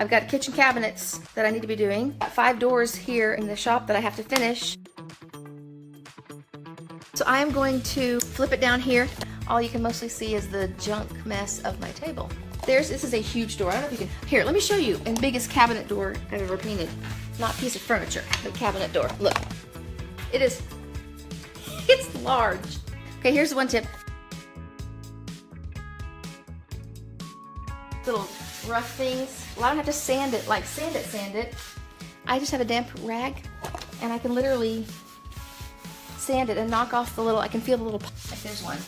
I've got kitchen cabinets that I need to be doing. 5 doors here in the shop that I have to finish. So I am going to flip it down here. All you can mostly see is the junk mess of my table. This is a huge door. I don't know if you can, here, let me show you. And biggest cabinet door I've ever painted. Not a piece of furniture, the cabinet door. Look, it's large. Okay, here's one tip. Little rough things. Well, I don't have to sand it, like sand it. I just have a damp rag and I can literally sand it and knock off the little, I can feel the little, like there's one.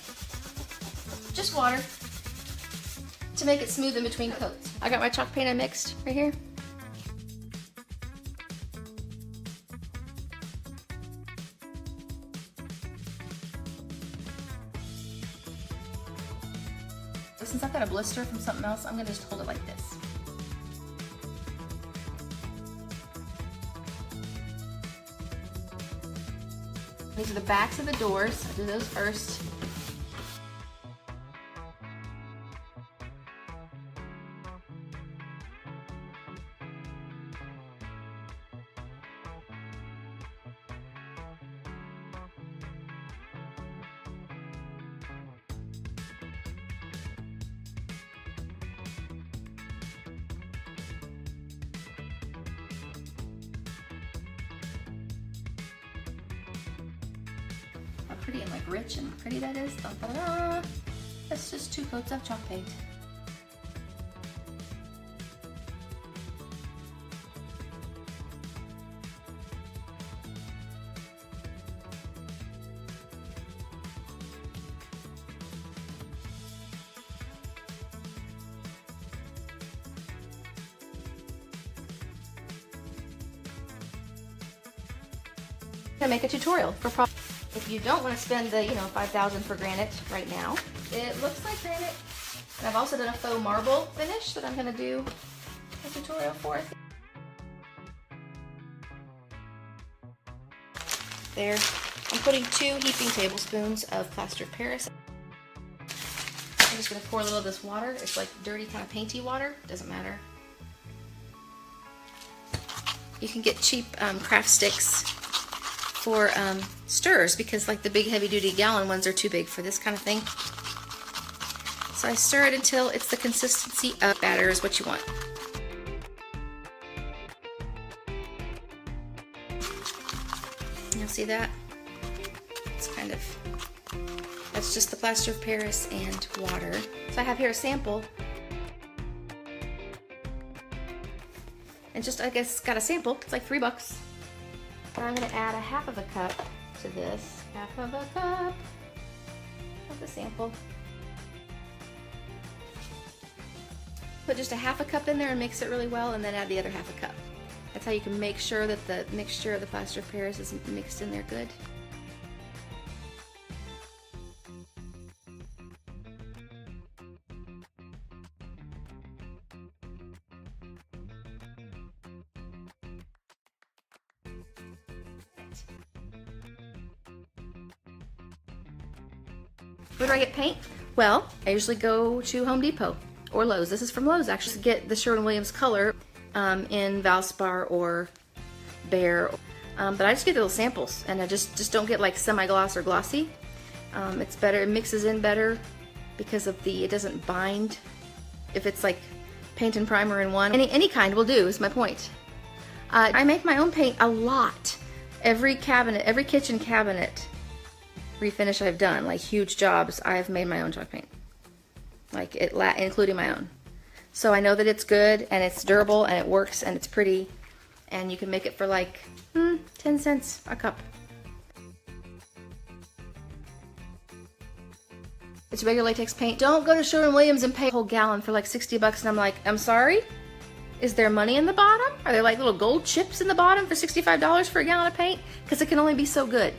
Just water to make it smooth in between coats. I got my chalk paint I mixed right here. Since I've got a blister from something else, I'm gonna just hold it like this. These are the backs of the doors. I'll do those first. Pretty and like rich and pretty that is. Dun, dun, dun. That's just 2 coats of chalk paint. I'm gonna make a tutorial for if you don't want to spend the, $5,000 for granite right now. It looks like granite. And I've also done a faux marble finish that I'm going to do a tutorial for. There, I'm putting 2 heaping tablespoons of plaster of Paris. I'm just going to pour a little of this water. It's like dirty, kind of painty water. Doesn't matter. You can get cheap craft sticks for stirrers because like the big heavy duty gallon ones are too big for this kind of thing. So I stir it until it's the consistency of batter is what you want. You'll see that? It's kind of, that's just the plaster of Paris and water. So I have here a sample. And just, I guess, got a sample. It's like $3. And I'm going to add a half of a cup to this. Half of a cup of the sample. Put just a half a cup in there and mix it really well, and then add the other half a cup. That's how you can make sure that the mixture of the plaster of Paris is mixed in there good. Where do I get paint? Well, I usually go to Home Depot or Lowe's. This is from Lowe's actually. To get the Sherwin-Williams color in Valspar or Behr. But I just get little samples, and I just don't get like semi-gloss or glossy. It's better, it mixes in better because of it doesn't bind. If it's like paint and primer in one, any kind will do is my point. I make my own paint a lot. Every kitchen cabinet refinish I've done, like huge jobs, I've made my own chalk paint, like including my own. So I know that it's good and it's durable and it works and it's pretty, and you can make it for like 10 cents a cup. It's regular latex paint. Don't go to Sherwin-Williams and pay a whole gallon for like $60 and I'm like, I'm sorry? Is there money in the bottom? Are there like little gold chips in the bottom for $65 for a gallon of paint? Because it can only be so good.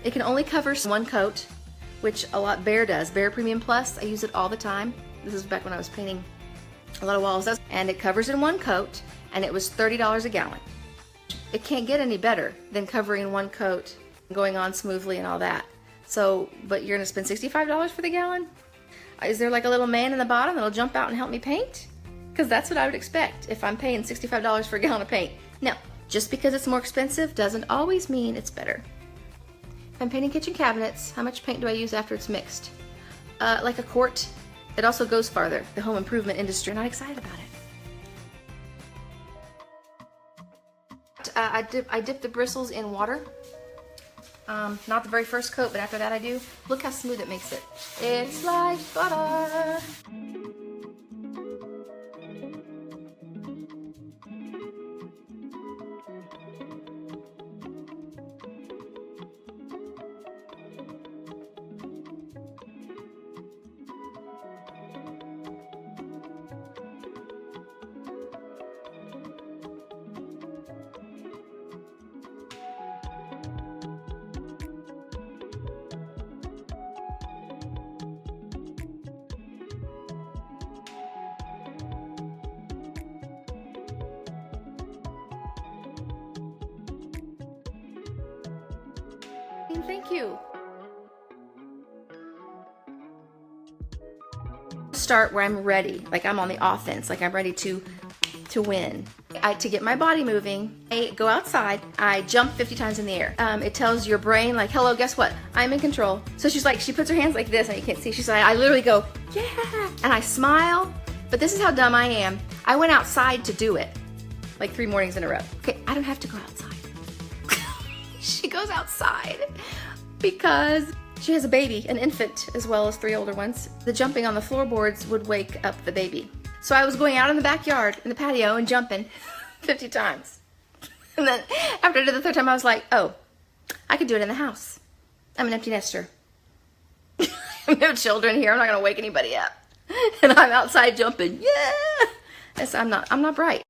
It can only cover 1 coat, which a lot Behr does. Behr Premium Plus, I use it all the time. This is back when I was painting a lot of walls. And it covers in 1 coat, and it was $30 a gallon. It can't get any better than covering 1 coat, going on smoothly and all that. So, but you're gonna spend $65 for the gallon? Is there like a little man in the bottom that'll jump out and help me paint? because that's what I would expect if I'm paying $65 for a gallon of paint. Now, just because it's more expensive doesn't always mean it's better. If I'm painting kitchen cabinets, how much paint do I use after it's mixed? Like a quart. It also goes farther. The home improvement industry, not excited about it. I dip the bristles in water. Not the very first coat, but after that I do. Look how smooth it makes it. It's like butter. Thank you. Start where I'm ready, like I'm on the offense, like I'm ready to win. To get my body moving, I go outside, I jump 50 times in the air. It tells your brain like, hello, guess what? I'm in control. So she's like, she puts her hands like this, and you can't see. She's like, I literally go, yeah, and I smile. But this is how dumb I am. I went outside to do it, like 3 mornings in a row. Okay, I don't have to go outside. She goes outside because she has a baby, an infant, as well as 3 older ones. The jumping on the floorboards would wake up the baby. So I was going out in the backyard, in the patio, and jumping 50 times. And then after I did the 3rd time, I was like, oh, I could do it in the house. I'm an empty nester. I have no children here. I'm not going to wake anybody up. And I'm outside jumping. Yeah! Yes, I'm not bright.